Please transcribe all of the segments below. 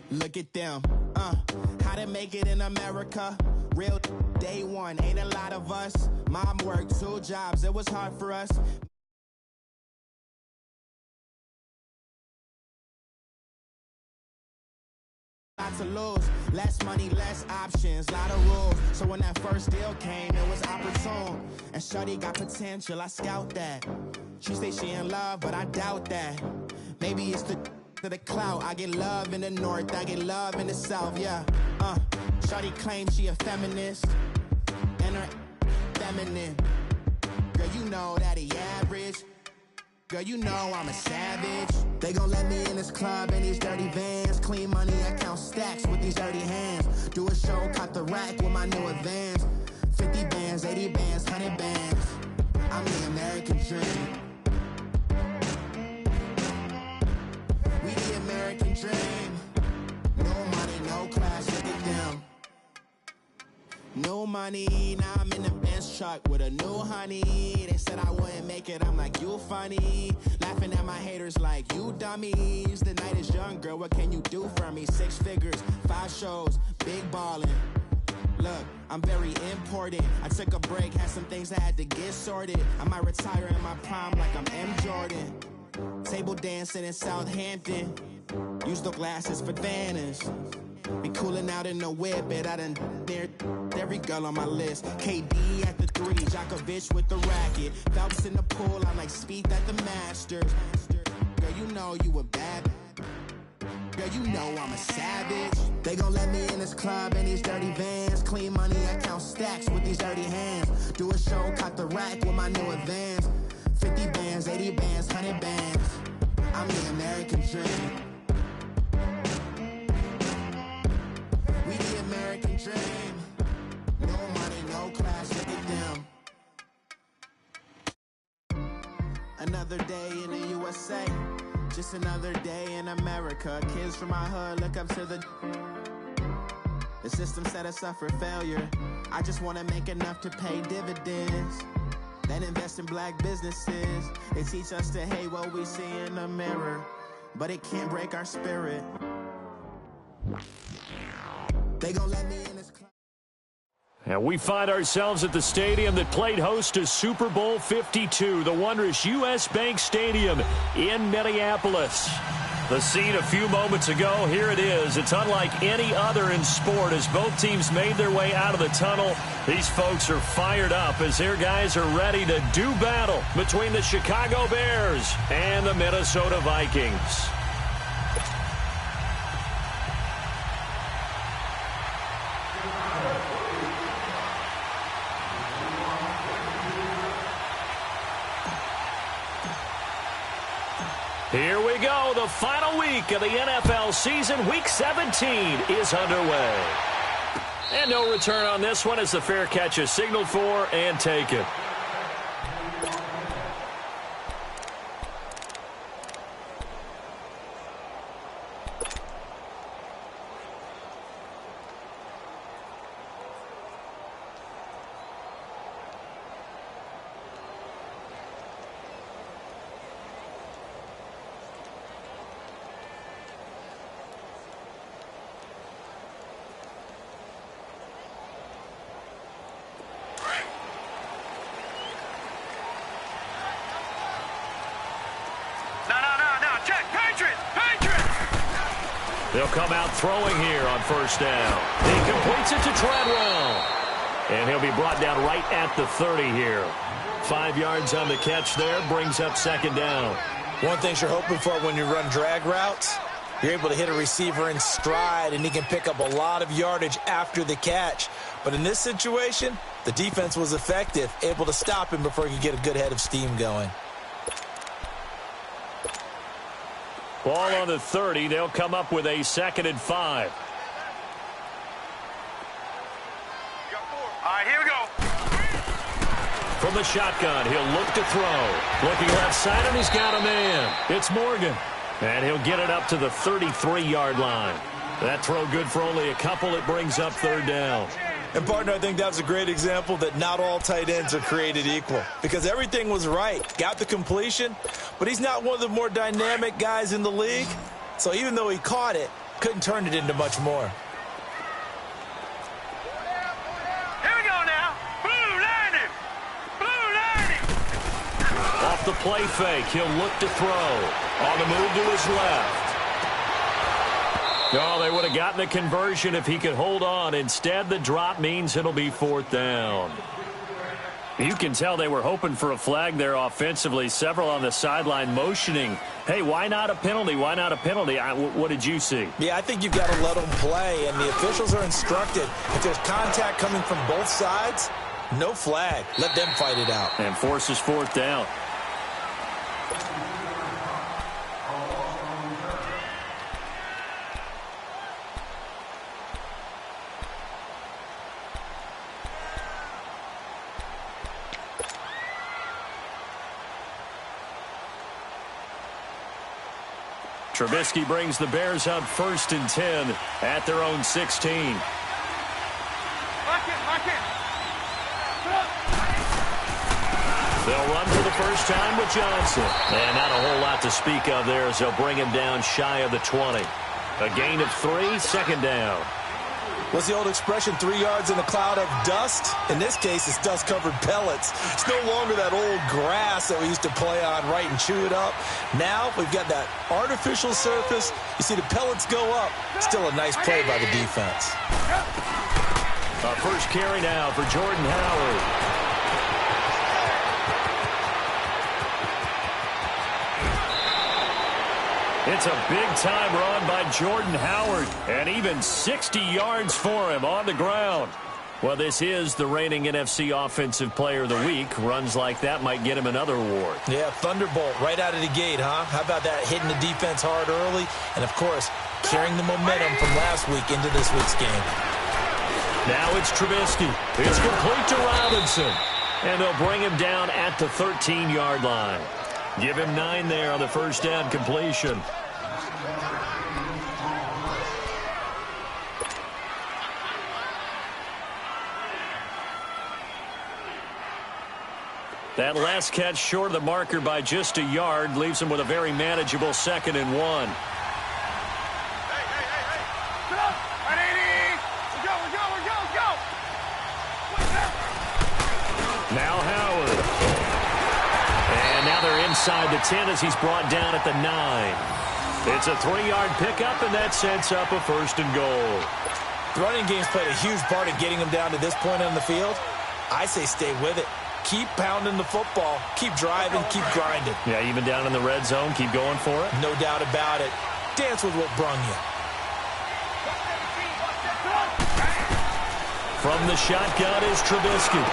Look at them, how to make it in America. Real day one, ain't a lot of us. Mom worked 2 jobs, it was hard for us. Lot to lose, less money, less options, lot of rules. So when that first deal came, it was opportune. And shorty got potential, I scout that. She say she in love, but I doubt that. Maybe it's the clout. I get love in the north, I get love in the south, yeah. Shorty claims she a feminist, and her feminine. Girl, you know that he average. Girl, you know I'm a savage. They gon' let me in this club in these dirty vans. Clean money, I count stacks with these dirty hands. Do a show, caught the rack with my new advance. 50 bands, 80 bands, 100 bands. I'm the American dream. We the American dream. No money, no class, look at them. No money, now I'm in the Benz truck with a new honey. They said I wouldn't make it, I'm like, you funny. Laughing at my haters like, you dummies. The night is young, girl, what can you do for me? 6 figures, 5 shows, big ballin'. Look, I'm very important. I took a break, had some things I had to get sorted. I might retire in my prime like I'm M. Jordan. Table dancing in Southampton. Use the glasses for Vannas. Be cooling out in the whip, but I done near every girl on my list. KD at the 3, Djokovic with the racket. Phelps in the pool, I'm like Speed at the Masters. Girl, you know you a bad. Girl, you know I'm a savage. They gon' let me in this club in these dirty vans. Clean money, I count stacks with these dirty hands. Do a show, caught the rack with my new advance. 50 bands, 80 bands, 100 bands. I'm the American dream. We the American dream. No money, no class, look at them. Another day in the USA. Just another day in America. Kids from my hood look up to the system set us up for failure. I just want to make enough to pay dividends. Then invest in black businesses. They teach us to hate what we see in the mirror, but it can't break our spirit. They gon' let me in this club. And we find ourselves at the stadium that played host to Super Bowl 52, the wondrous U.S. Bank Stadium in Minneapolis. The scene a few moments ago, here it is. It's unlike any other in sport as both teams made their way out of the tunnel. These folks are fired up as their guys are ready to do battle between the Chicago Bears and the Minnesota Vikings. Here we go. The final week of the NFL season. Week 17 is underway. And no return on this one as the fair catch is signaled for and taken. They'll come out throwing here on first down. He completes it to Treadwell. And he'll be brought down right at the 30 here. 5 yards on the catch there, brings up second down. One thing you're hoping for when you run drag routes, you're able to hit a receiver in stride, and he can pick up a lot of yardage after the catch. But in this situation, the defense was effective, able to stop him before he could get a good head of steam going. Ball on the 30. They'll come up with a 2nd and 5. All right, here we go. From the shotgun, he'll look to throw. Looking left side, and he's got a man. It's Morgan. And he'll get it up to the 33-yard line. That throw good for only a couple. It brings up 3rd down. And, partner, I think that was a great example that not all tight ends are created equal because everything was right. Got the completion, but he's not one of the more dynamic guys in the league. So even though he caught it, Couldn't turn it into much more. Here we go now. Blue lining. Blue lining. Off the play fake, he'll look to throw. On the move to his left. Oh, they would have gotten the conversion if he could hold on. Instead, the drop means it'll be 4th down. You can tell they were hoping for a flag there offensively. Several on the sideline motioning. Hey, why not a penalty? Why not a penalty? What did you see? Yeah, I think you've got to let them play, and the officials are instructed. If there's contact coming from both sides, no flag. Let them fight it out. And forces 4th down. Trubisky brings the Bears up 1st and 10 at their own 16. They'll run for the first time with Johnson. And not a whole lot to speak of there as they'll bring him down shy of the 20. A gain of 3, 2nd down. What's the old expression, 3 yards in a cloud of dust? In this case, it's dust-covered pellets. It's no longer that old grass that we used to play on, right, and chew it up. Now we've got that artificial surface. You see the pellets go up. Still a nice play by the defense. A first carry now for Jordan Howard. It's a big-time run by Jordan Howard, and even 60 yards for him on the ground. Well, this is the reigning NFC Offensive Player of the Week. Runs like that might get him another award. Yeah, thunderbolt right out of the gate, huh? How about that, hitting the defense hard early? And, of course, carrying the momentum from last week into this week's game. Now it's Trubisky. It's complete to Robinson. And they'll bring him down at the 13-yard line. Give him 9 there on the first down completion. That last catch short of the marker by just a yard leaves him with a very manageable 2nd and 1. Now Howard. And now they're inside the 10 as he's brought down at the 9. It's a 3-yard pickup, and that sets up a 1st and goal. The running game's played a huge part of getting them down to this point on the field. I say stay with it. Keep pounding the football. Keep driving. Keep grinding. Yeah, even down in the red zone, keep going for it. No doubt about it. Dance with what brung you. From the shotgun is Trubisky.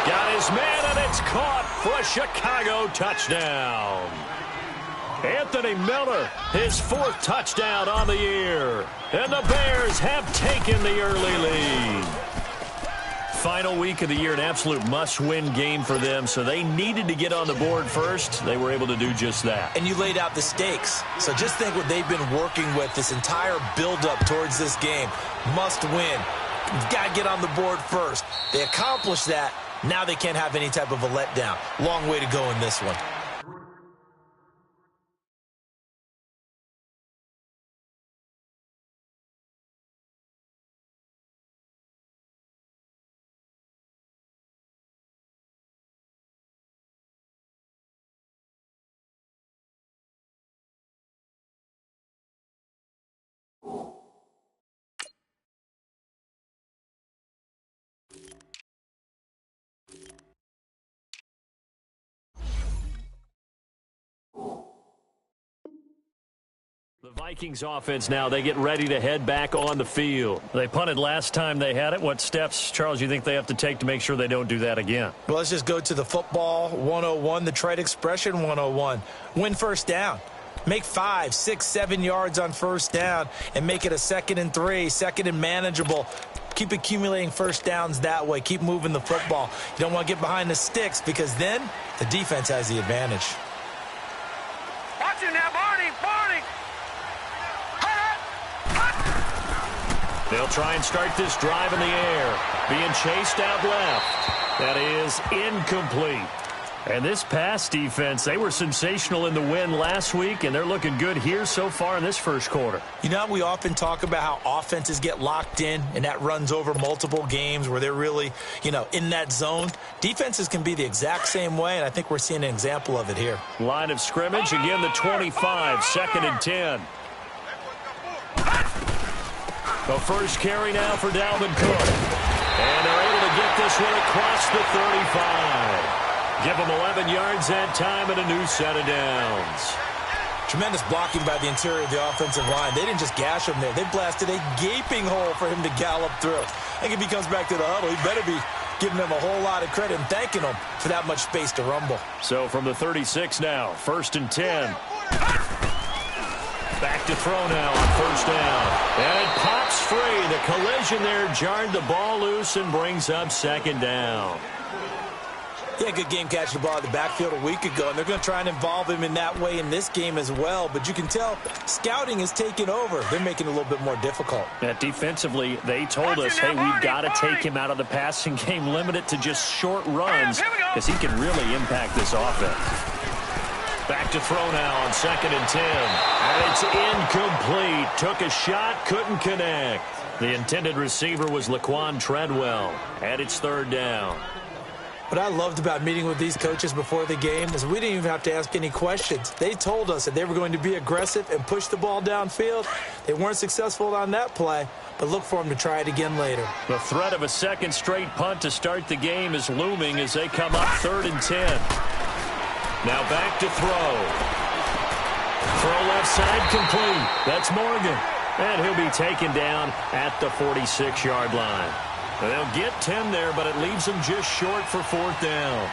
Got his man, and it's caught for a Chicago touchdown. Anthony Miller, his 4th touchdown on the year. And the Bears have taken the early lead. Final week of the year, an absolute must-win game for them, so they needed to get on the board first. They were able to do just that. And you laid out the stakes. So just think what they've been working with this entire build-up towards this game. Must win. You've got to get on the board first. They accomplished that. Now they can't have any type of a letdown. Long way to go in this one. The Vikings offense now, they get ready to head back on the field. They punted last time they had it. What steps, Charles, you think they have to take to make sure they don't do that again? Well, let's just go to the football 101, the trite expression 101. Win first down. Make 5, 6, 7 yards on first down and make it a 2nd and 3, 2nd and manageable. Keep accumulating first downs that way. Keep moving the football. You don't want to get behind the sticks because then the defense has the advantage. Watch it now, Barney. They'll try and start this drive in the air. Being chased out left. That is incomplete. And this pass defense, they were sensational in the win last week, and they're looking good here so far in this first quarter. You know, we often talk about how offenses get locked in, and that runs over multiple games where they're really, in that zone. Defenses can be the exact same way, and I think we're seeing an example of it here. Line of scrimmage, again the 25, 2nd and 10. The first carry now for Dalvin Cook. And they're able to get this one across the 35. Give them 11 yards that time and a new set of downs. Tremendous blocking by the interior of the offensive line. They didn't just gash him there. They blasted a gaping hole for him to gallop through. I think if he comes back to the huddle, he better be giving them a whole lot of credit and thanking them for that much space to rumble. So from the 36 now, 1st and 10. Back to throw now on 1st down. And it pops free. The collision there jarred the ball loose and brings up 2nd down. Yeah, good game catching the ball in the backfield a week ago, and they're going to try and involve him in that way in this game as well. But you can tell scouting is taking over. They're making it a little bit more difficult. Yeah, defensively, they told us, hey, we've got to take him out of the passing game, limit it to just short runs, because he can really impact this offense. Back to throw now on 2nd and 10. And it's incomplete. Took a shot, couldn't connect. The intended receiver was Laquan Treadwell. And it's 3rd down. What I loved about meeting with these coaches before the game is we didn't even have to ask any questions. They told us that they were going to be aggressive and push the ball downfield. They weren't successful on that play, but look for them to try it again later. The threat of a second straight punt to start the game is looming as they come up 3rd and 10. Now back to throw. Throw left side complete. That's Morgan. And he'll be taken down at the 46-yard line. They'll get 10 there, but it leaves them just short for 4th down.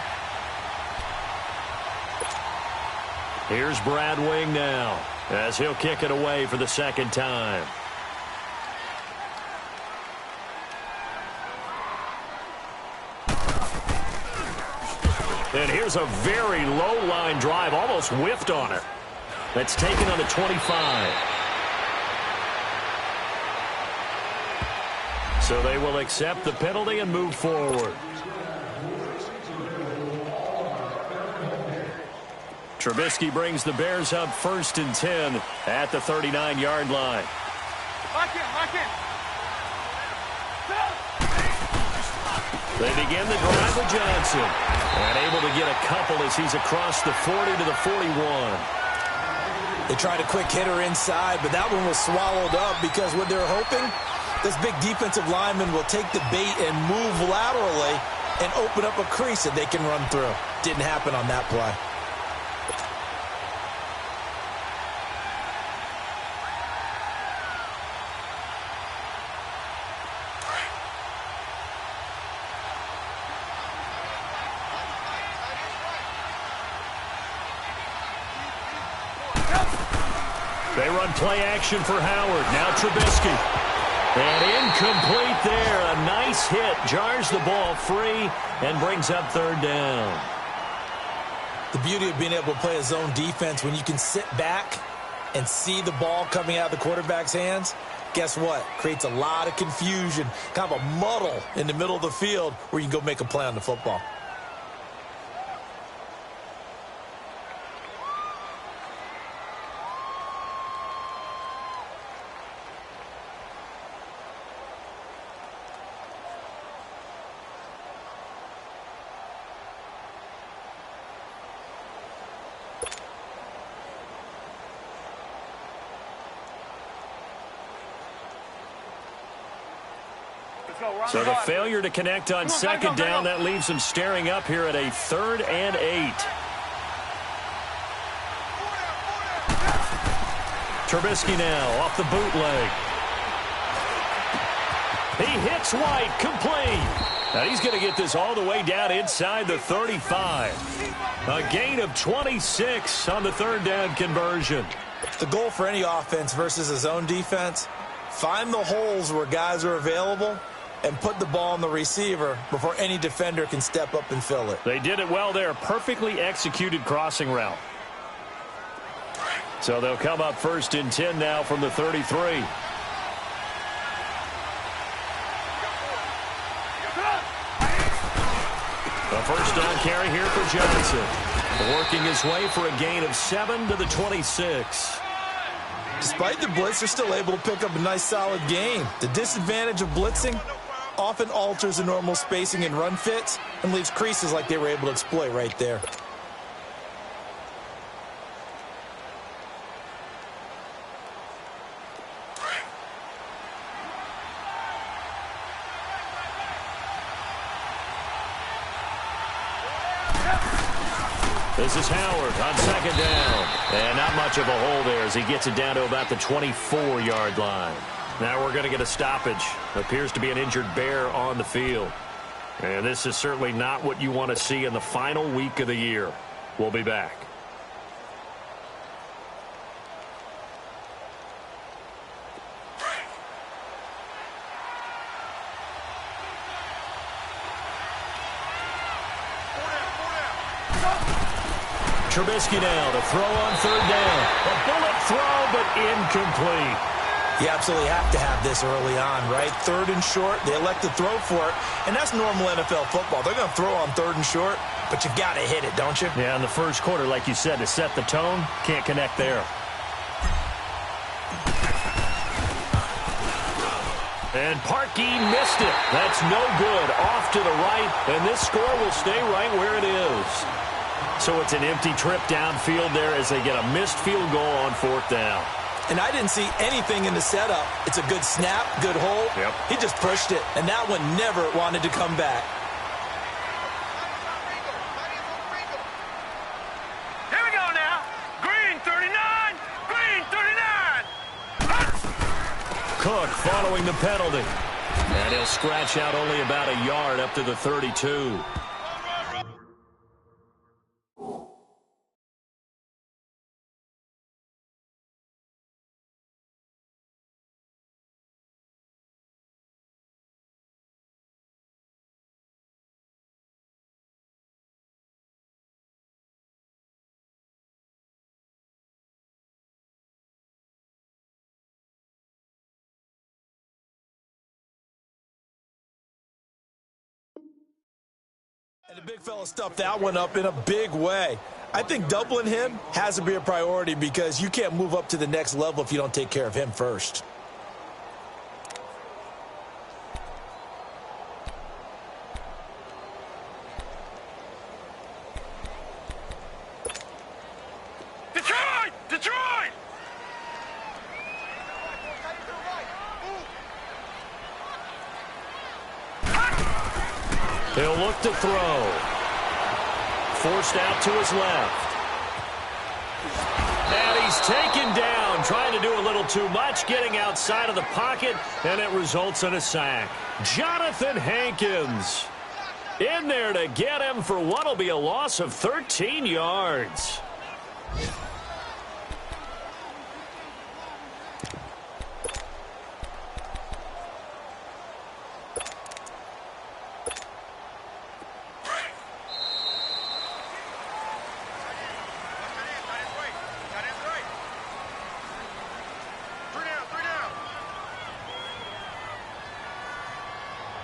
Here's Brad Wing now as he'll kick it away for the 2nd time. And here's a very low-line drive, almost whiffed on it. That's taken on the 25. So they will accept the penalty and move forward. Trubisky brings the Bears up 1st and 10 at the 39-yard line. Lock in. They begin the drive with Johnson. And able to get a couple as he's across the 40 to the 41. They tried a quick hitter inside, but that one was swallowed up because what they're hoping, this big defensive lineman will take the bait and move laterally and open up a crease that they can run through. Didn't happen on that play. They run play action for Howard. Now Trubisky. And incomplete there. A nice hit. Jars the ball free and brings up 3rd down. The beauty of being able to play a zone defense when you can sit back and see the ball coming out of the quarterback's hands, guess what? Creates a lot of confusion, kind of a muddle in the middle of the field where you can go make a play on the football. So the failure to connect on 2nd down, that leaves them staring up here at a 3rd and 8. Trubisky now off the bootleg. He hits White, complete. Now he's going to get this all the way down inside the 35. A gain of 26 on the 3rd down conversion. The goal for any offense versus a zone defense, find the holes where guys are available and put the ball on the receiver before any defender can step up and fill it. They did it well there. Perfectly executed crossing route. So they'll come up 1st and 10 now from the 33. A first down carry here for Johnson. Working his way for a gain of 7 to the 26. Despite the blitz, they're still able to pick up a nice, solid gain. The disadvantage of blitzing often alters the normal spacing and run fits and leaves creases like they were able to exploit right there. This is Howard on second down. And not much of a hole there as he gets it down to about the 24-yard line. Now we're going to get a stoppage. Appears to be an injured Bear on the field. And this is certainly not what you want to see in the final week of the year. We'll be back. Trubisky now to throw on third down. A bullet throw, but incomplete. You absolutely have to have this early on, right? Third and short, they elect to throw for it, and that's normal NFL football. They're going to throw on third and short, but you got to hit it, don't you? Yeah, in the first quarter, like you said, to set the tone, can't connect there. And Parkey missed it. That's no good. Off to the right, and this score will stay right where it is. So it's an empty trip downfield there as they get a missed field goal on fourth down. And I didn't see anything in the setup. It's a good snap, good hole. Yep. He just pushed it, and that one never wanted to come back. Here we go now. Green 39. Green 39. Cook following the penalty. And he'll scratch out only about a yard up to the 32. And the big fella stuffed that one up in a big way. I think doubling him has to be a priority because you can't move up to the next level if you don't take care of him first. Detroit! Detroit! He'll look to throw. Forced out to his left. And he's taken down, trying to do a little too much, getting outside of the pocket, and it results in a sack. Jonathan Hankins in there to get him for what will be a loss of 13 yards.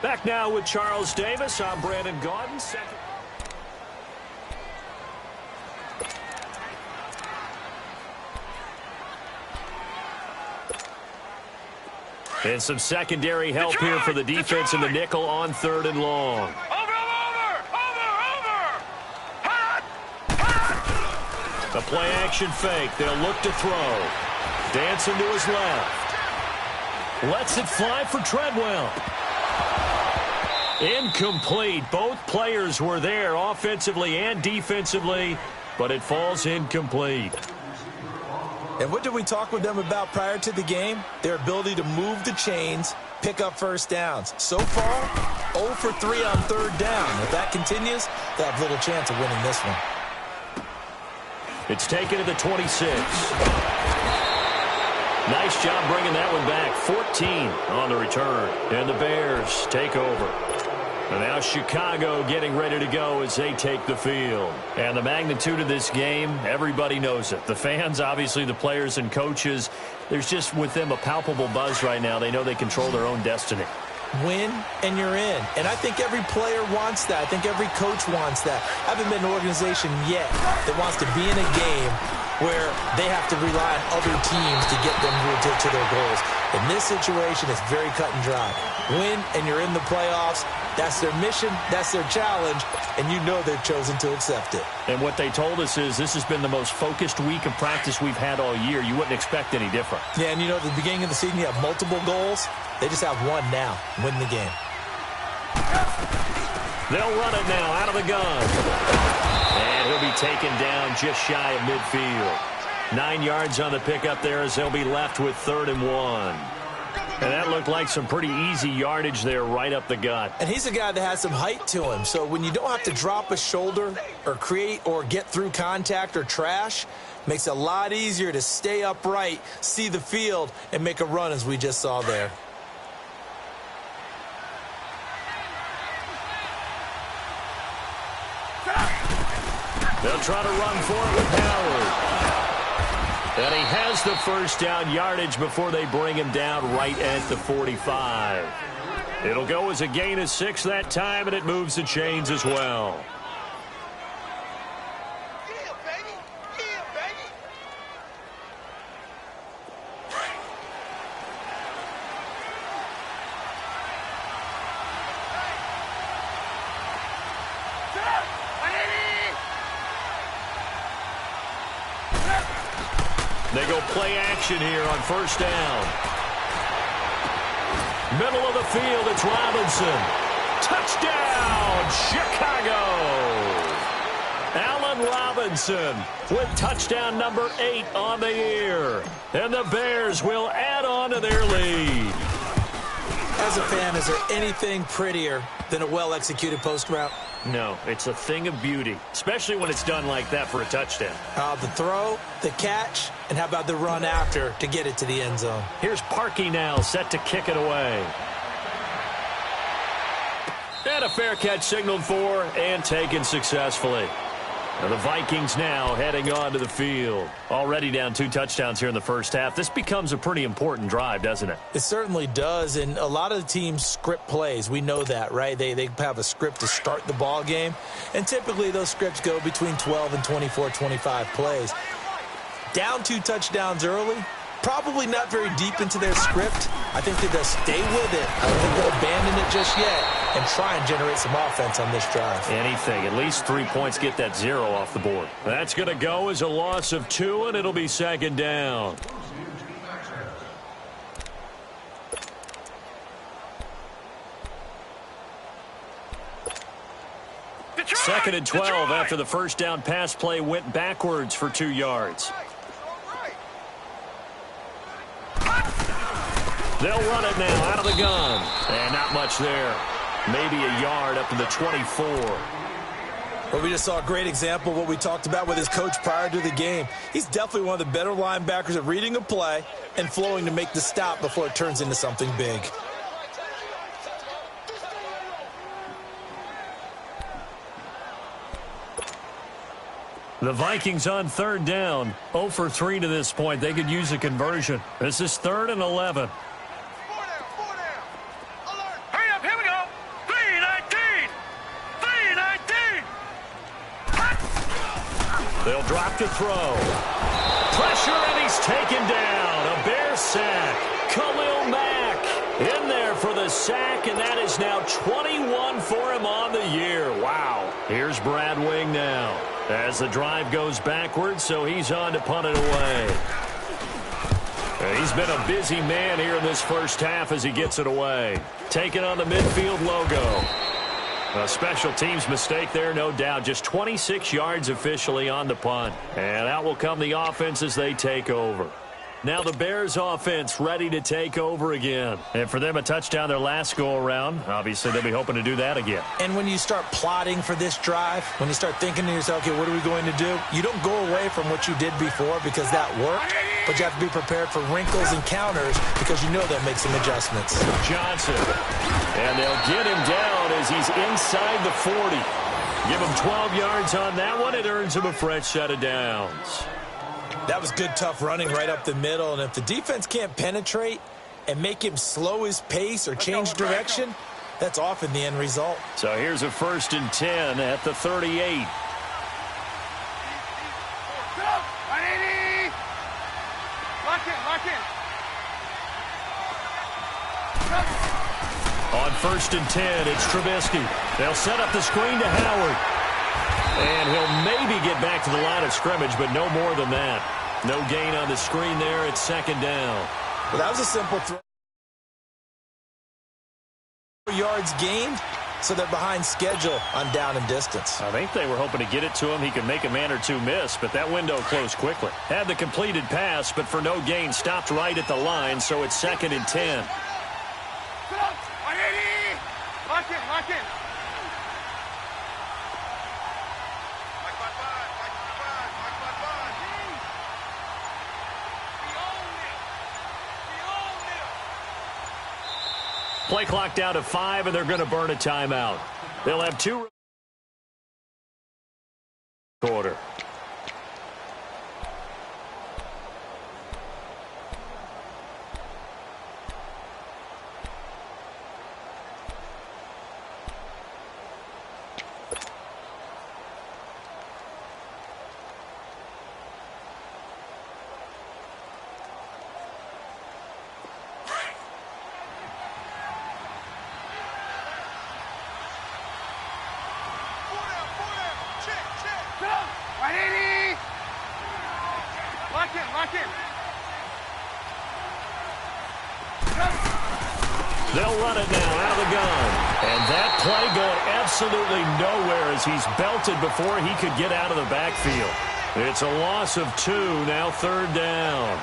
Back now with Charles Davis. I'm Brandon Gaudin. Second. And some secondary help here for the defense in the nickel on third and long. Over! A play-action fake. They'll look to throw. Dancing to his left. Lets it fly for Treadwell. Incomplete. Both players were there offensively and defensively, but it falls incomplete. And what did we talk with them about prior to the game? Their ability to move the chains, pick up first downs. So far, 0 for 3 on third down. If that continues, they have little chance of winning this one. It's taken to the 26. Nice job bringing that one back. 14 on the return. And the Bears take over. And now Chicago getting ready to go as they take the field. And the magnitude of this game, everybody knows it. The fans, obviously the players and coaches, there's just with them a palpable buzz right now. They know they control their own destiny. win, and you're in. And I think every player wants that. I think every coach wants that. I haven't been an organization yet that wants to be in a game where they have to rely on other teams to get them to their goals. In this situation, it's very cut and dry. Win, and you're in the playoffs. That's their mission. That's their challenge. And you know they've chosen to accept it. And what they told us is this has been the most focused week of practice we've had all year. You wouldn't expect any different. Yeah, and you know, at the beginning of the season, you have multiple goals. They just have one now. Win the game. They'll run it now out of the gun. And he'll be taken down just shy of midfield. 9 yards on the pickup there as they'll be left with 3rd and 1. And that looked like some pretty easy yardage there right up the gut. And he's a guy that has some height to him. So when you don't have to drop a shoulder or create or get through contact or trash, makes it a lot easier to stay upright, see the field, and make a run as we just saw there. They'll try to run for it with Howard. And he has the first down yardage before they bring him down right at the 45. It'll go as a gain of 6 that time, and it moves the chains as well. They go play action here on first down. Middle of the field, it's Robinson. Touchdown, Chicago! Allen Robinson with touchdown number 8 on the year. And the Bears will add on to their lead. As a fan, is there anything prettier than a well-executed post route? No, it's a thing of beauty, especially when it's done like that for a touchdown. The throw, the catch, and how about the run after to get it to the end zone? Here's Parkey now, set to kick it away. And a fair catch signaled for and taken successfully. Now the Vikings now heading onto the field. Already down 2 touchdowns here in the first half. This becomes a pretty important drive, doesn't it? It certainly does, and a lot of the teams script plays. We know that, right? They have a script to start the ball game, and typically those scripts go between 12 and 24, 25 plays. Down 2 touchdowns early, probably not very deep into their script. I think that they'll stay with it. I don't think they'll abandon it just yet and try and generate some offense on this drive. Anything. At least 3 points, get that 0 off the board. That's going to go as a loss of 2, and it'll be 2nd down. Detroit! 2nd and 12 Detroit! After the first down pass play went backwards for 2 yards. They'll run it now out of the gun. And not much there. Maybe a yard up to the 24. Well, we just saw a great example of what we talked about with his coach prior to the game. He's definitely one of the better linebackers at reading a play and flowing to make the stop before it turns into something big. The Vikings on 3rd down. 0 for 3 to this point. They could use a conversion. This is 3rd and 11. Hurry up, here we go. 3-19. 3-19. They'll drop to throw. Pressure, and he's taken down. A Bear sack. Khalil Mack in there for the sack, and that is now 21 for him on the year. Wow. Here's Brad Wing now as the drive goes backwards, so he's on to punt it away. He's been a busy man here in this first half as he gets it away. Taking on the midfield logo. A special teams mistake there, no doubt. Just 26 yards officially on the punt. And out will come the offense as they take over. Now the Bears offense ready to take over again. And for them, a touchdown their last go-around. Obviously, they'll be hoping to do that again. And when you start plotting for this drive, when you start thinking to yourself, okay, what are we going to do? You don't go away from what you did before because that worked, but you have to be prepared for wrinkles and counters because you know they'll make some adjustments. Johnson. And they'll get him down as he's inside the 40. Give him 12 yards on that one. It earns him a fresh set of downs. That was good, tough running right up the middle. And if the defense can't penetrate, and make him slow his pace or change direction, that's often the end result. So here's a 1st and 10 at the 38. On 1st and 10, it's Trubisky. They'll set up the screen to Howard. And he'll maybe get back to the line of scrimmage, but no more than that. No gain on the screen there. It's 2nd down. Well, that was a simple throw. Yards gained, so they're behind schedule on down and distance. I think they were hoping to get it to him. He could make a man or two miss, but that window closed quickly. Had the completed pass, but for no gain, stopped right at the line, so it's 2nd and 10. Lock in. Play clock down to 5, and they're going to burn a timeout. They'll have 2 quarter. Lock in. They'll run it now out of the gun. And that play going absolutely nowhere as he's belted before he could get out of the backfield. It's a loss of 2, now 3rd down.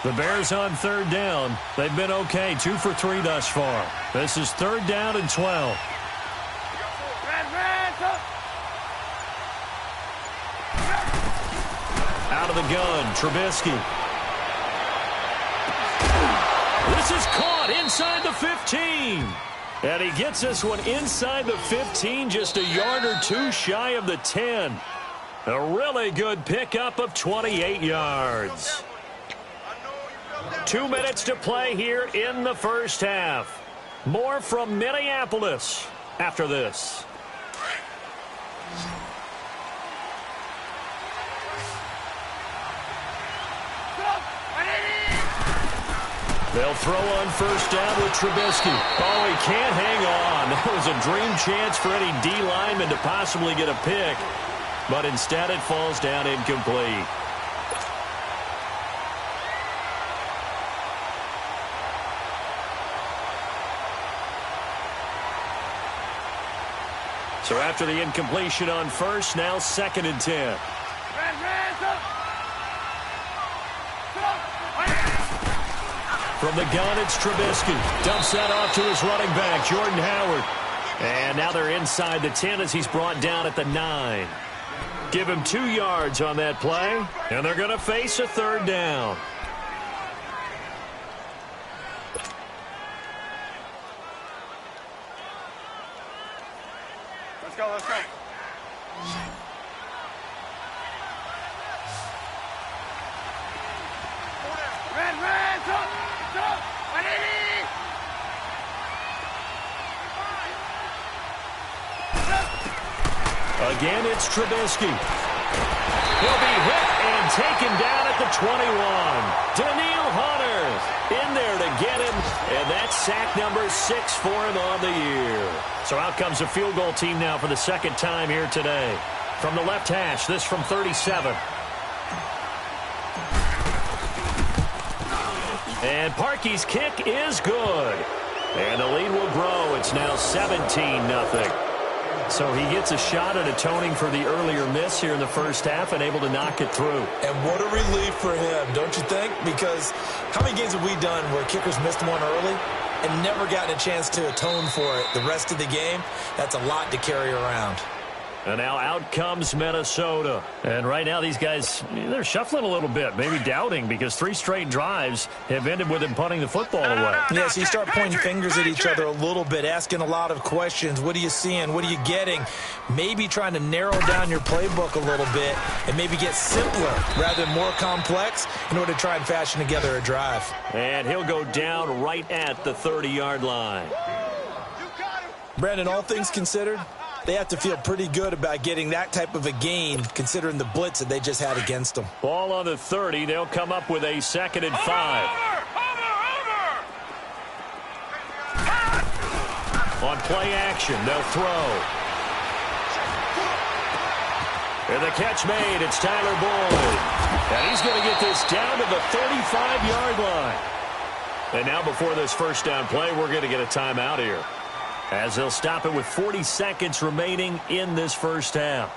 The Bears on 3rd down. They've been okay, 2 for 3 thus far. This is 3rd down and 12. Out of the gun, Trubisky. This is caught inside the 15. And he gets this one inside the 15, just a yard or 2 shy of the 10. A really good pickup of 28 yards. 2 minutes to play here in the first half. More from Minneapolis after this. They'll throw on 1st down with Trubisky. Oh, he can't hang on. That was a dream chance for any D lineman to possibly get a pick. But instead it falls down incomplete. So after the incompletion on 1st, now 2nd and 10. From the gun, it's Trubisky. Dumps that off to his running back, Jordan Howard. And now they're inside the 10 as he's brought down at the 9. Give him 2 yards on that play, and they're going to face a 3rd down. Let's go. Red, go. Again, it's Trubisky. He'll be hit and taken down at the 21. Daniil Hunter in there to get him, and that's sack number 6 for him on the year. So out comes a field goal team now for the 2nd time here today. From the left hash, this from 37. And Parkey's kick is good. And the lead will grow. It's now 17-0. So he gets a shot at atoning for the earlier miss here in the first half and able to knock it through. And what a relief for him, don't you think? Because how many games have we done where kickers missed one early and never gotten a chance to atone for it the rest of the game? That's a lot to carry around. And now out comes Minnesota. And right now these guys, they're shuffling a little bit, maybe doubting, because 3 straight drives have ended with them punting the football away. Yeah, so you start pointing fingers at each other a little bit, asking a lot of questions. What are you seeing? What are you getting? Maybe trying to narrow down your playbook a little bit and maybe get simpler rather than more complex in order to try and fashion together a drive. And he'll go down right at the 30-yard line. Brandon, all things considered, they have to feel pretty good about getting that type of a gain considering the blitz that they just had against them. Ball on the 30. They'll come up with a 2nd and 5. On play action, they'll throw. And the catch made. It's Tyler Boyd. And he's going to get this down to the 35-yard line. And now before this first down play, we're going to get a timeout here, as they'll stop it with 40 seconds remaining in this first half.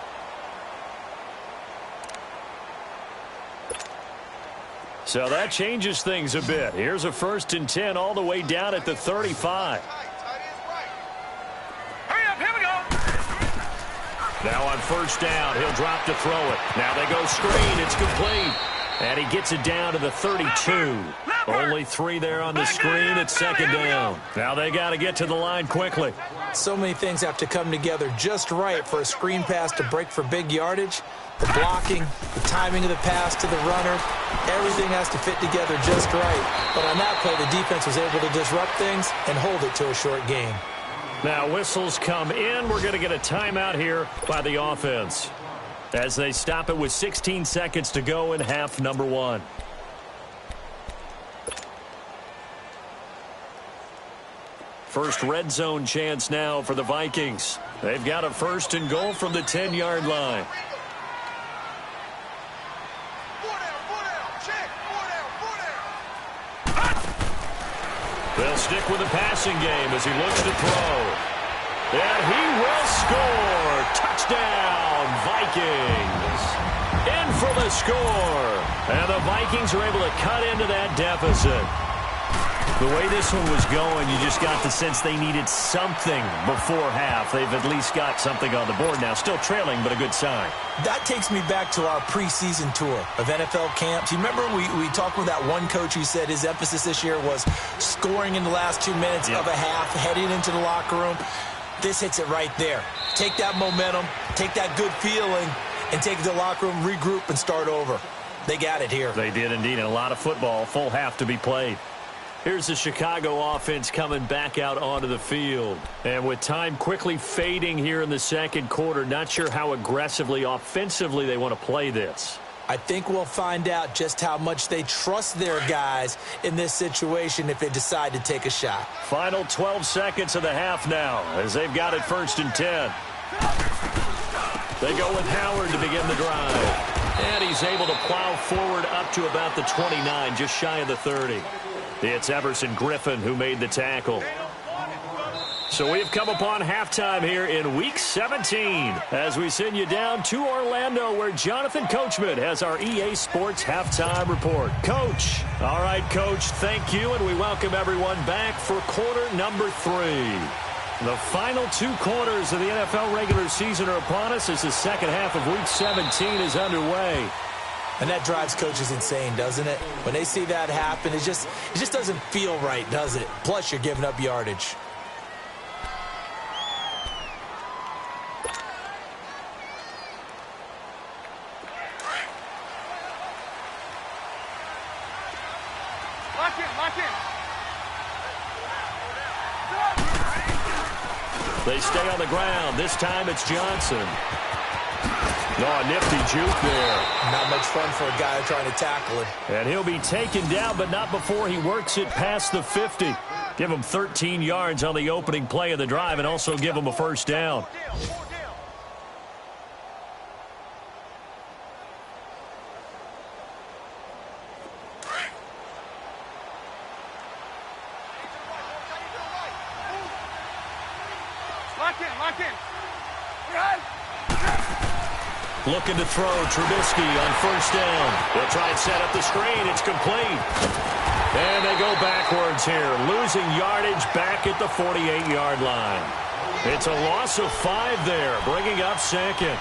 So that changes things a bit. Here's a 1st and 10 all the way down at the 35. Hurry up, here we go. Now on 1st down, he'll drop to throw it. Now they go screen. It's complete. And he gets it down to the 32. Only 3 there on the screen. It's 2nd down. Now they got to get to the line quickly. So many things have to come together just right for a screen pass to break for big yardage. The blocking, the timing of the pass to the runner, everything has to fit together just right. But on that play, the defense was able to disrupt things and hold it to a short game. Now whistles come in. We're going to get a timeout here by the offense, as they stop it with 16 seconds to go in half number 1. First red zone chance now for the Vikings. They've got a 1st and goal from the 10-yard line. They'll stick with the passing game as he looks to throw. And he will score. Touchdown, Vikings. In for the score. And the Vikings are able to cut into that deficit. The way this one was going, you just got the sense they needed something before half. They've at least got something on the board now. Still trailing, but a good sign. That takes me back to our preseason tour of NFL camps. You remember we talked with that one coach who said his emphasis this year was scoring in the last 2 minutes of a half, heading into the locker room. This hits it right there. Take that momentum, take that good feeling, and take it to the locker room, regroup, and start over. They got it here. They did indeed, and a lot of football, full half to be played. Here's the Chicago offense coming back out onto the field. And with time quickly fading here in the 2nd quarter, not sure how aggressively, offensively they want to play this. I think we'll find out just how much they trust their guys in this situation if they decide to take a shot. Final 12 seconds of the half now, as they've got it 1st and 10. They go with Howard to begin the drive. And he's able to plow forward up to about the 29, just shy of the 30. It's Everson Griffin who made the tackle. So we have come upon halftime here in Week 17 as we send you down to Orlando, where Jonathan Coachman has our EA Sports Halftime Report. Coach. All right, Coach, thank you, and we welcome everyone back for quarter number 3. The final 2 quarters of the NFL regular season are upon us as the second half of Week 17 is underway. And that drives coaches insane, doesn't it? When they see that happen, it just doesn't feel right, does it? Plus, you're giving up yardage. Lock in. They stay on the ground. This time it's Johnson. Oh, nifty juke there. Not much fun for a guy trying to tackle him. And he'll be taken down, but not before he works it past the 50. Give him 13 yards on the opening play of the drive and also give him a 1st down. Lock in. Looking to throw, Trubisky on 1st down. They'll try and set up the screen. It's complete. And they go backwards here, losing yardage back at the 48-yard line. It's a loss of 5 there, bringing up second.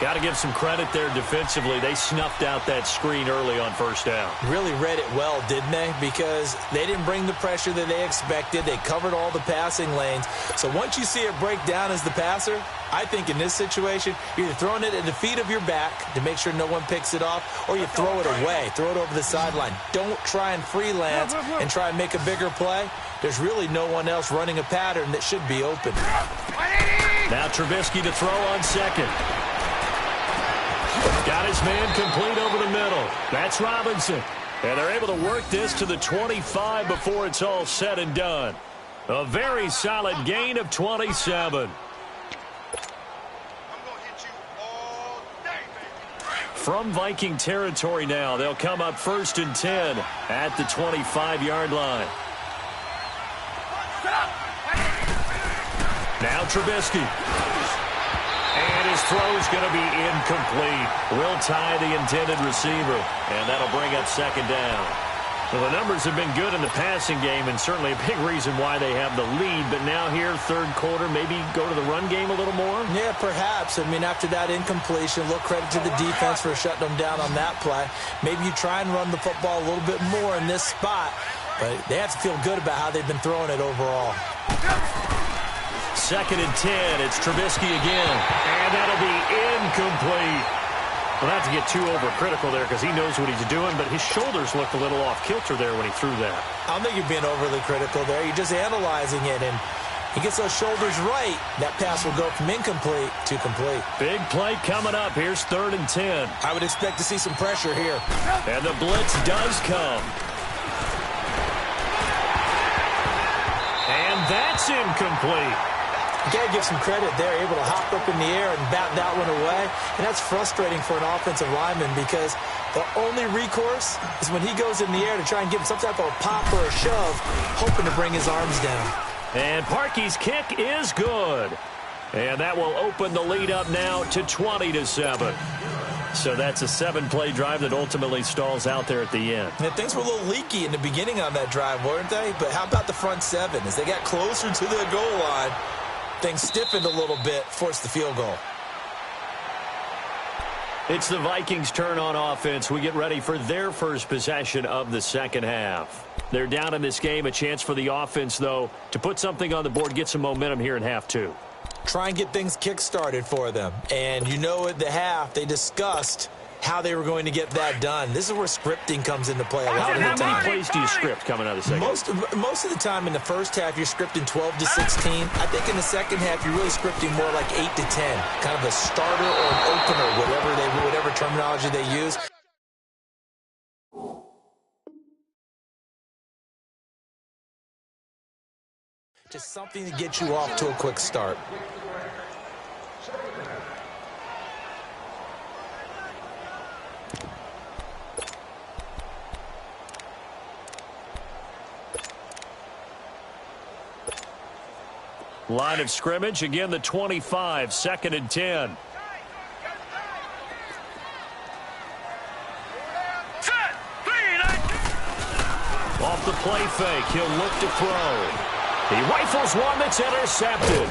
Got to give some credit there defensively. They snuffed out that screen early on first down. Really read it well, didn't they? Because they didn't bring the pressure that they expected. They covered all the passing lanes. So once you see it break down as the passer, I think in this situation, you're either throwing it at the feet of your back to make sure no one picks it off, or you throw it away, throw it over the sideline. Don't try and freelance and try and make a bigger play. There's really no one else running a pattern that should be open. Now Trubisky to throw on second. Got his man complete over the middle. That's Robinson. And they're able to work this to the 25 before it's all said and done. A very solid gain of 27. From Viking territory now, they'll come up 1st and 10 at the 25-yard line. Now Trubisky. And his throw is going to be incomplete. Will tie the intended receiver, and that'll bring up 2nd down. Well, the numbers have been good in the passing game, and certainly a big reason why they have the lead. But now here, 3rd quarter, maybe go to the run game a little more? Yeah, perhaps. I mean, after that incompletion, a little credit to the defense for shutting them down on that play. Maybe you try and run the football a little bit more in this spot, but they have to feel good about how they've been throwing it overall. 2nd and 10. It's Trubisky again. And that'll be incomplete. Well, not to get too overcritical there because he knows what he's doing, but his shoulders looked a little off kilter there when he threw that. I don't think you're being overly critical there. You're just analyzing it, and he gets those shoulders right. That pass will go from incomplete to complete. Big play coming up. Here's 3rd and 10. I would expect to see some pressure here. And the blitz does come. And that's incomplete. You got to give some credit there, able to hop up in the air and bat that one away. And that's frustrating for an offensive lineman because the only recourse is when he goes in the air to try and give him some type of a pop or a shove, hoping to bring his arms down. And Parkey's kick is good. And that will open the lead up now to 20-7. So that's a 7-play drive that ultimately stalls out there at the end. And things were a little leaky in the beginning on that drive, weren't they? But how about the front 7? As they got closer to the goal line, things stiffened a little bit, forced the field goal. It's the Vikings' turn on offense. We get ready for their first possession of the second half. They're down in this game. A chance for the offense, though, to put something on the board, get some momentum here in half 2. Try and get things kick-started for them. And you know at the half, they discussed how they were going to get that done. This is where scripting comes into play a lot of the time. How many plays do you script coming out of the second half? Most of the time in the first half, you're scripting 12 to 16. I think in the second half, you're really scripting more like 8 to 10. Kind of a starter or an opener, whatever terminology they use. Just something to get you off to a quick start. Line of scrimmage, again the 25, 2nd and 10. Off the play fake, he'll look to throw. He rifles one that's intercepted.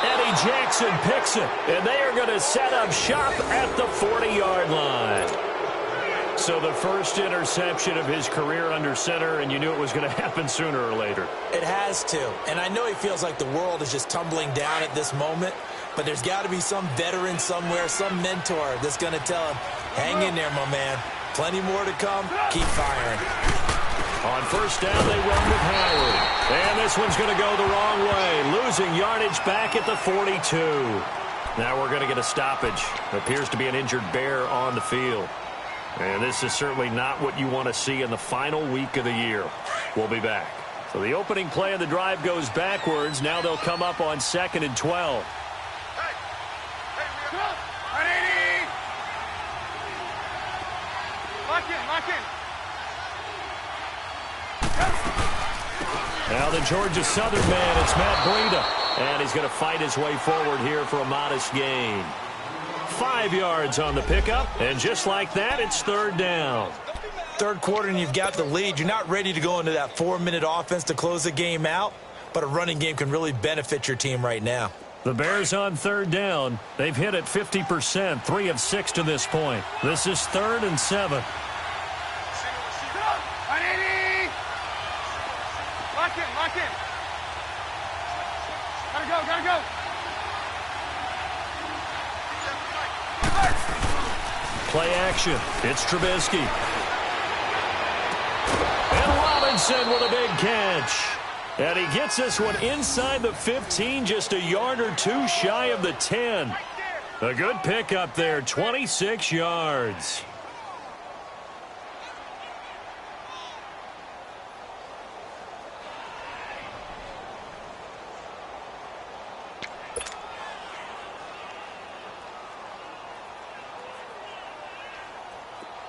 Eddie Jackson picks it, and they are going to set up shop at the 40-yard line. So the first interception of his career under center, and you knew it was going to happen sooner or later. It has to. And I know he feels like the world is just tumbling down at this moment, but there's got to be some veteran somewhere, some mentor that's going to tell him, hang in there, my man. Plenty more to come. Keep firing. On first down, they run with Howard. And this one's going to go the wrong way, losing yardage back at the 42. Now we're going to get a stoppage. Appears to be an injured Bear on the field. And this is certainly not what you want to see in the final week of the year. We'll be back. So the opening play of the drive goes backwards. Now they'll come up on 2nd and 12. Lock in. Now the Georgia Southern man, it's Matt Breida. And he's going to fight his way forward here for a modest gain. 5 yards on the pickup, and just like that, it's 3rd down. Third quarter and you've got the lead. You're not ready to go into that 4-minute offense to close the game out. but a running game can really benefit your team right now. The Bears on third down. They've hit it 50%, 3 of 6 to this point. This is 3rd and 7. Lock in, lock in. Gotta go, gotta go. Play action. It's Trubisky. And Robinson with a big catch. And he gets this one inside the 15, just a yard or two shy of the 10. A good pickup there, 26 yards.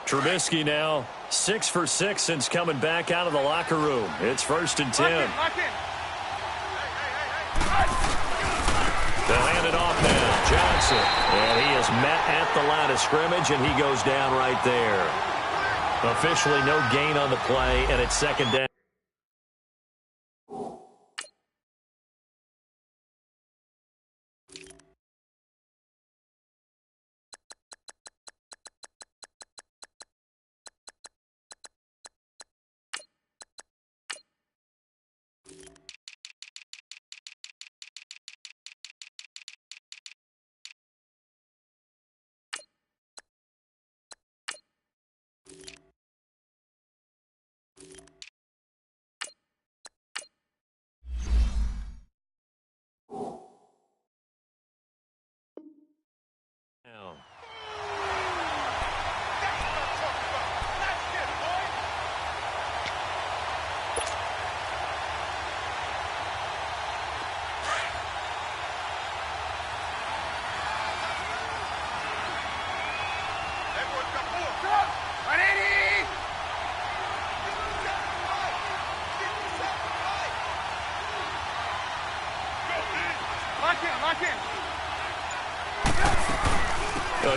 Trubisky now 6 for 6 since coming back out of the locker room. It's 1st and 10. Lock in. They'll hand it off now. Johnson. And he is met at the line of scrimmage, and he goes down right there. Officially no gain on the play, and it's 2nd down.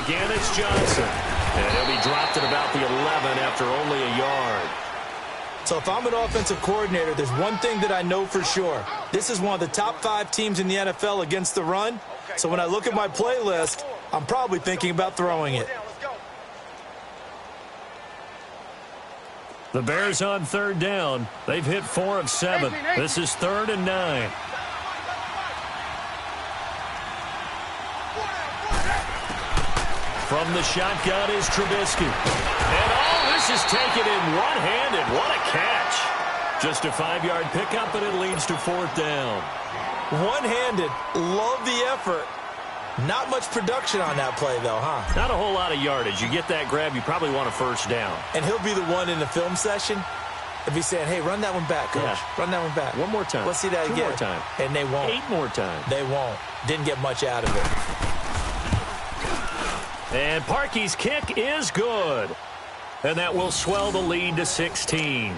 Again, it's Johnson. And he'll be dropped at about the 11 after only a yard. So if I'm an offensive coordinator, there's one thing that I know for sure. This is one of the top 5 teams in the NFL against the run. So when I look at my playlist, I'm probably thinking about throwing it. The Bears on 3rd down. They've hit 4 of 7. This is 3rd and 9. From the shotgun is Trubisky. And all this is taken in one-handed. What a catch. Just a 5-yard pickup, and it leads to 4th down. One-handed. Love the effort. Not much production on that play, though, huh? Not a whole lot of yardage. You get that grab, you probably want a 1st down. And he'll be the one in the film session and be saying, hey, run that one back, coach. Yeah. Run that one back. One more time. Let's see that 2 again. more time. And they won't. 8 more times. They won't. Didn't get much out of it. And Parkey's kick is good. And that will swell the lead to 16.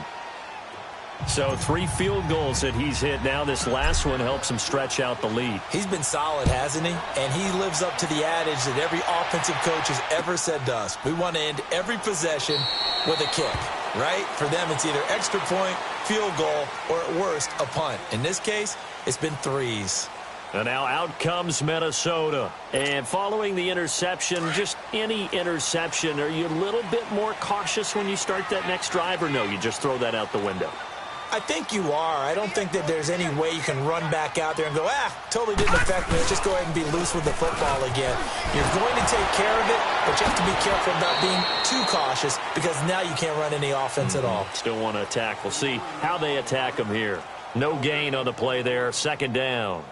So 3 field goals that he's hit now. This last one helps him stretch out the lead. He's been solid, hasn't he? And he lives up to the adage that every offensive coach has ever said to us. We want to end every possession with a kick, right? For them, it's either extra point, field goal, or at worst, a punt. In this case, it's been 3s. And now out comes Minnesota. And following the interception, just any interception, are you a little bit more cautious when you start that next drive, or no, you just throw that out the window? I think you are. I don't think that there's any way you can run back out there and go, totally didn't affect me. Let's just go ahead and be loose with the football again. You're going to take care of it, but you have to be careful about being too cautious because now you can't run any offense at all. Still want to attack. We'll see how they attack them here. No gain on the play there. 2nd down.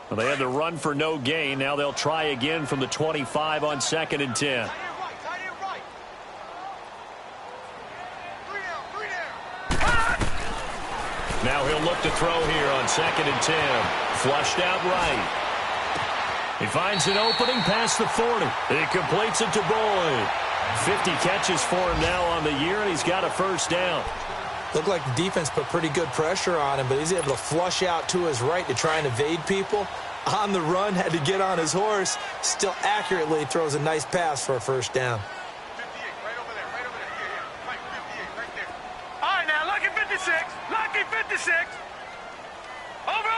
Well, they had to run for no gain. Now they'll try again from the 25 on 2nd and 10. Now he'll look to throw here on 2nd and 10. Flushed out right. He finds an opening past the 40. He completes it to Boyd. 50 catches for him now on the year, and he's got a 1st down. Looked like the defense put pretty good pressure on him, but he's able to flush out to his right to try and evade people. On the run, had to get on his horse. Still accurately throws a nice pass for a 1st down. 58, right over there, right over there. Yeah, Mike, 58, right there. 56. Over.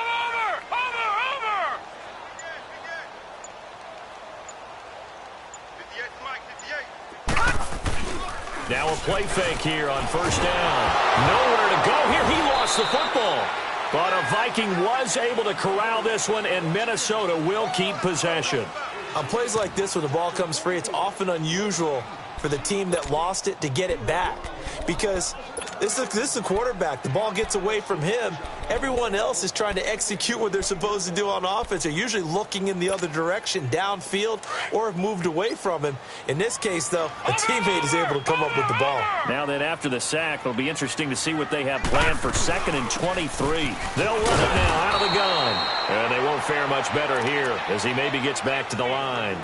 Now a play fake here on first down. Nowhere to go here. He lost the football. But a Viking was able to corral this one, and Minnesota will keep possession. On plays like this, when the ball comes free, it's often unusual for the team that lost it to get it back, because this is a quarterback. The ball gets away from him. Everyone else is trying to execute what they're supposed to do on offense. They're usually looking in the other direction, downfield, or have moved away from him. In this case, though, a teammate is able to come up with the ball. Now then, after the sack, it'll be interesting to see what they have planned for 2nd and 23. They'll run it now out of the gun. And they won't fare much better here as he maybe gets back to the line.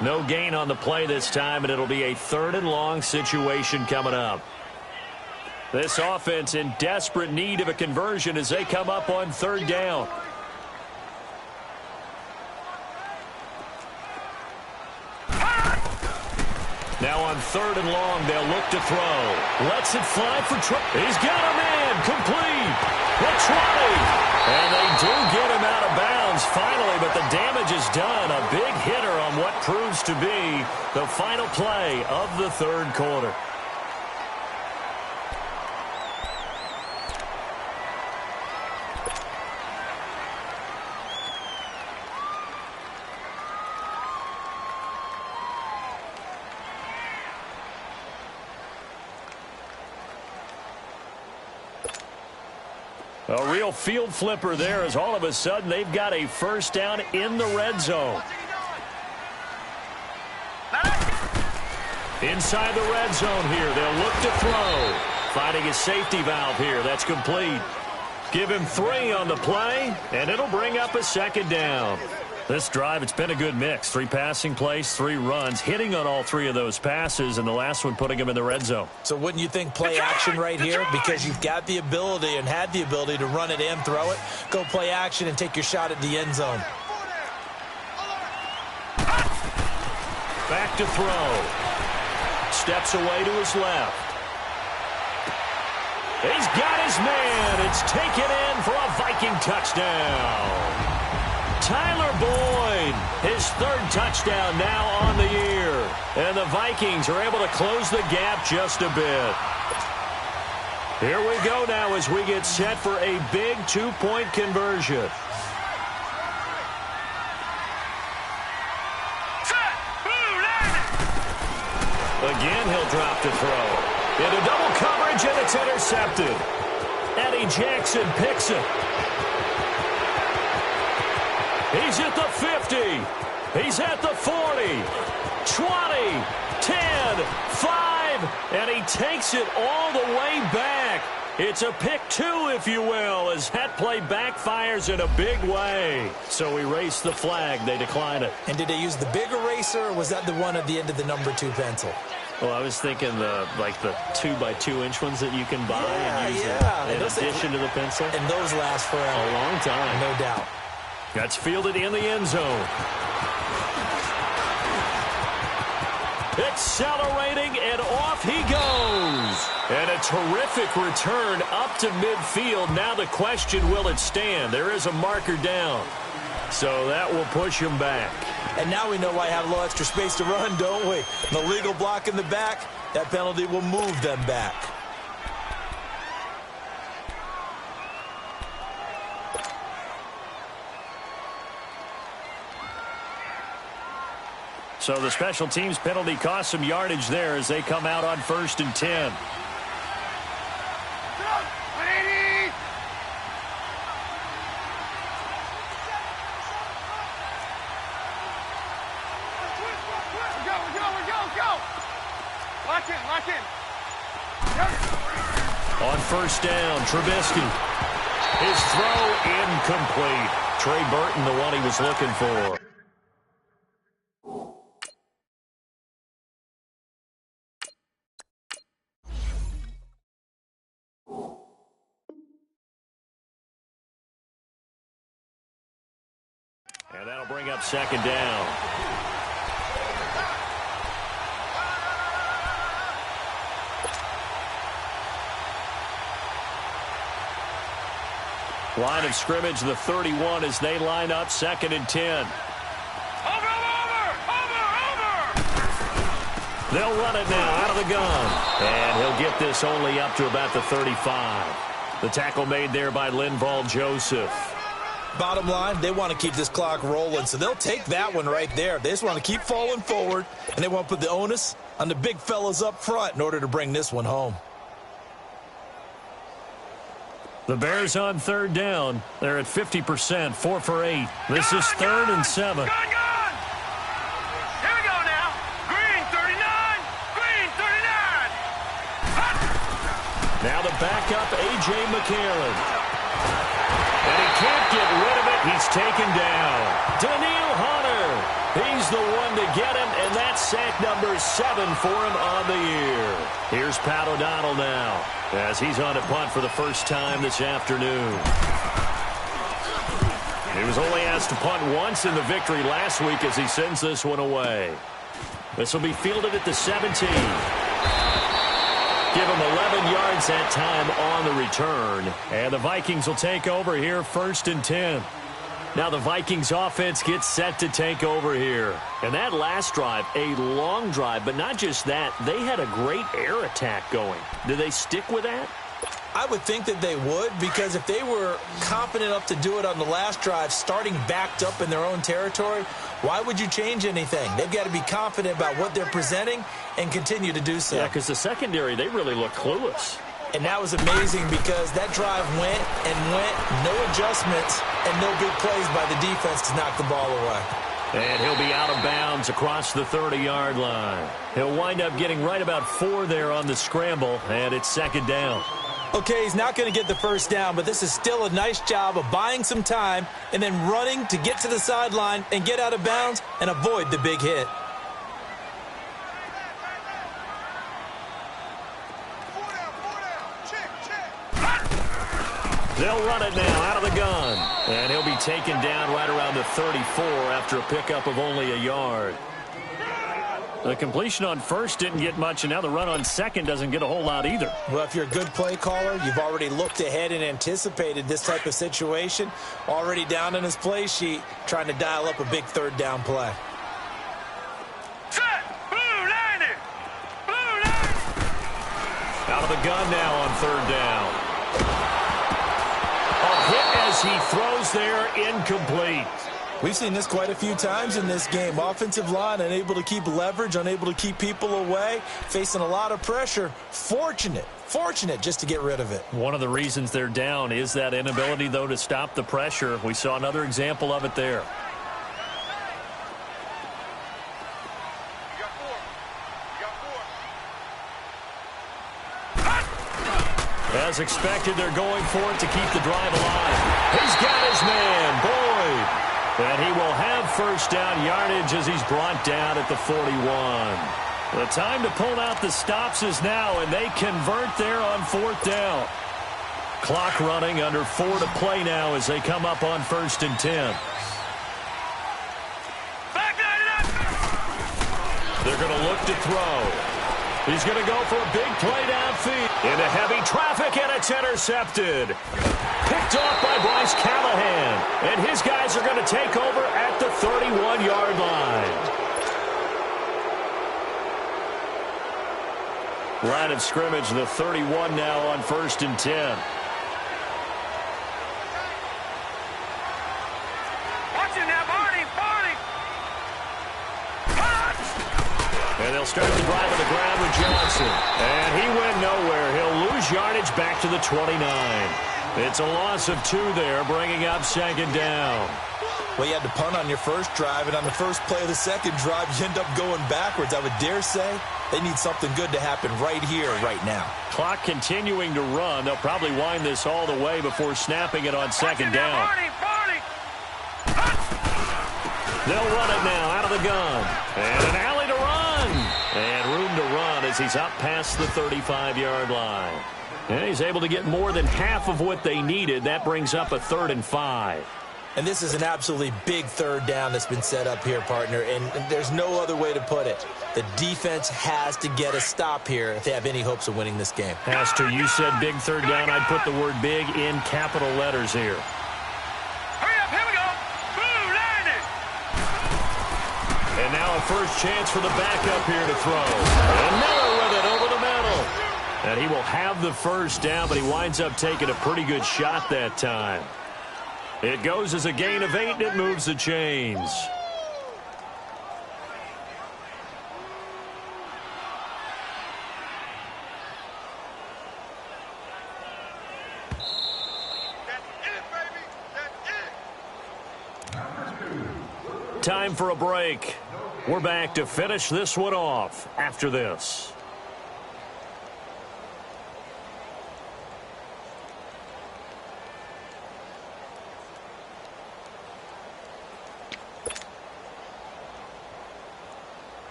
No gain on the play this time, and it'll be a 3rd and long situation coming up. This offense in desperate need of a conversion as they come up on 3rd down. Now on 3rd and long, they'll look to throw. Lets it fly for Trump. He's got a man complete. The 20. And they do get him out of bounds finally, but the damage is done. A big hitter on what proves to be the final play of the 3rd quarter. A real field flipper there, as all of a sudden they've got a first down in the red zone. Inside the red zone here, they'll look to throw. Finding his safety valve here, that's complete. Give him 3 on the play, and it'll bring up a 2nd down. This drive, it's been a good mix. 3 passing plays, 3 runs, hitting on all 3 of those passes, and the last one putting him in the red zone. So wouldn't you think play action right here? Because you've got the ability and had the ability to run it and throw it. Go play action and take your shot at the end zone. Back to throw. Steps away to his left. He's got his man. It's taken in for a Viking touchdown. Tyler Boyd, his 3rd touchdown now on the year. And the Vikings are able to close the gap just a bit. Here we go now as we get set for a big 2-point conversion. Again, he'll drop to throw. Into double coverage, and it's intercepted. Eddie Jackson picks it. He's at the 50. He's at the 40. 20, 10, 5, and he takes it all the way back. It's a pick 2, if you will, as that play backfires in a big way. So erase the flag. They decline it. And did they use the big eraser, or was that the one at the end of the number 2 pencil? Well, I was thinking the 2-by-2-inch ones that you can buy and use in addition to the pencil. And those last forever. A long time. No doubt. That's fielded in the end zone. Accelerating, and off he goes. And a terrific return up to midfield. Now the question, will it stand? There is a marker down. So that will push him back. And now we know why I have a little extra space to run, don't we? The legal block in the back, that penalty will move them back. So the special teams penalty cost some yardage there as they come out on 1st and 10. On 1st down, Trubisky. His throw incomplete. Trey Burton, the one he was looking for. And that'll bring up 2nd down. Line of scrimmage, the 31 as they line up 2nd and 10. Over! They'll run it now out of the gun. And he'll get this only up to about the 35. The tackle made there by Linval Joseph. Bottom line, they want to keep this clock rolling, so they'll take that one right there. They just want to keep falling forward, and they want to put the onus on the big fellas up front in order to bring this one home. The Bears on 3rd down. They're at 50%, 4 for 8. This is 3rd and 7. Gun! Here we go now. Green 39. Green 39. Hot. Now the backup, A.J. McCarron. And he can't get rid of it. He's taken down. Daniil Hunter. He's the one to get him, and that's sack number 7 for him on the year. Here's Pat O'Donnell now, as he's on a punt for the first time this afternoon. He was only asked to punt once in the victory last week as he sends this one away. This will be fielded at the 17. Give him 11 yards that time on the return. And the Vikings will take over here 1st and 10. Now the Vikings offense gets set to take over here. And that last drive, a long drive, but not just that. They had a great air attack going. Do they stick with that? I would think that they would, because if they were confident enough to do it on the last drive, starting backed up in their own territory, why would you change anything? They've got to be confident about what they're presenting and continue to do so. Yeah, because the secondary, they really look clueless. And that was amazing because that drive went and went, no adjustments, and no big plays by the defense to knock the ball away. And he'll be out of bounds across the 30-yard line. He'll wind up getting right about 4 there on the scramble, and it's 2nd down. Okay, he's not going to get the first down, but this is still a nice job of buying some time and then running to get to the sideline and get out of bounds and avoid the big hit. They'll run it now out of the gun. And he'll be taken down right around the 34 after a pickup of only a yard. The completion on first didn't get much, and now the run on second doesn't get a whole lot either. Well, if you're a good play caller, you've already looked ahead and anticipated this type of situation. Already down in his play sheet, trying to dial up a big 3rd down play. Set. Blue landing. Blue landing. Out of the gun now on 3rd down. A hit as he throws there, incomplete. We've seen this quite a few times in this game. Offensive line unable to keep leverage, unable to keep people away, facing a lot of pressure. Fortunate just to get rid of it. One of the reasons they're down is that inability, though, to stop the pressure. We saw another example of it there. As expected, they're going for it to keep the drive alive. He's got his man, Boyd. And he will have first down yardage as he's brought down at the 41. The time to pull out the stops is now, and they convert there on 4th down. Clock running, under 4 to play now as they come up on 1st and 10. They're going to look to throw. He's going to go for a big play downfield. Into heavy traffic, and it's intercepted. Picked off by Bryce Callahan. And his guys are going to take over at the 31-yard line. Line of scrimmage, the 31 now on 1st and 10. Watch it now, Barney. And they'll start the drive on the ground with Johnson. And he went nowhere. He'll lose yardage back to the 29. It's a loss of 2 there, bringing up 2nd down. Well, you had to punt on your first drive, and on the first play of the second drive, you end up going backwards. I would dare say they need something good to happen right here, right now. Clock continuing to run. They'll probably wind this all the way before snapping it on 2nd down. They'll run it now out of the gun. And an alley to run. And room to run as he's up past the 35-yard line. And he's able to get more than half of what they needed. That brings up a 3rd and 5. And this is an absolutely big third down that's been set up here, partner, and there's no other way to put it. The defense has to get a stop here if they have any hopes of winning this game. Pastor, you said big third down. I'd put the word big in capital letters here. Hurry up, here we go. Blue line it. And now a first chance for the backup here to throw. And Miller with it over the middle. And he will have the first down, but he winds up taking a pretty good shot that time. It goes as a gain of 8, and it moves the chains. Time for a break. We're back to finish this one off after this.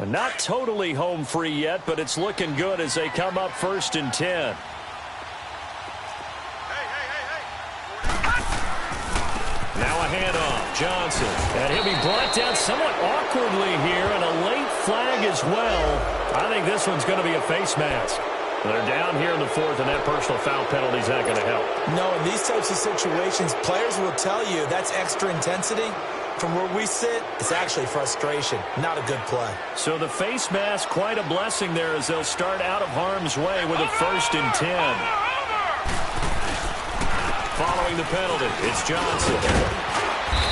Not totally home free yet, but it's looking good as they come up 1st and 10. Now a handoff. Johnson. And he'll be brought down somewhat awkwardly here, and a late flag as well. I think this one's going to be a face mask. They're down here in the 4th, and that personal foul penalty is not going to help. No, in these types of situations, players will tell you that's extra intensity. From where we sit, it's actually frustration, not a good play. So the face mask, quite a blessing there as they'll start out of harm's way with a 1st and 10. Following the penalty, it's Johnson.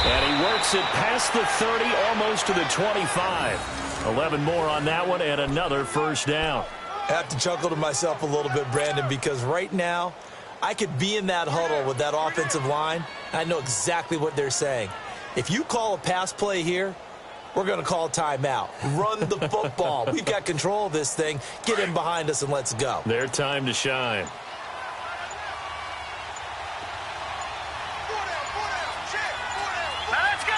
And he works it past the 30, almost to the 25. 11 more on that one, and another first down. I have to chuckle to myself a little bit, Brandon, because right now, I could be in that huddle with that offensive line, and I know exactly what they're saying. If you call a pass play here, we're going to call timeout. Run the football. We've got control of this thing. Get in behind us and let's go. Their time to shine. Now let's go.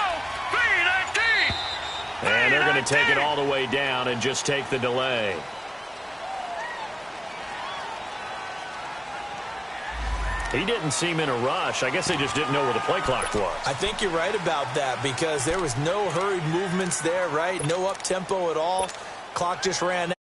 3-19. And they're going to take it all the way down and just take the delay. He didn't seem in a rush. I guess they just didn't know where the play clock was. I think you're right about that because there was no hurried movements there, right? No up-tempo at all. Clock just ran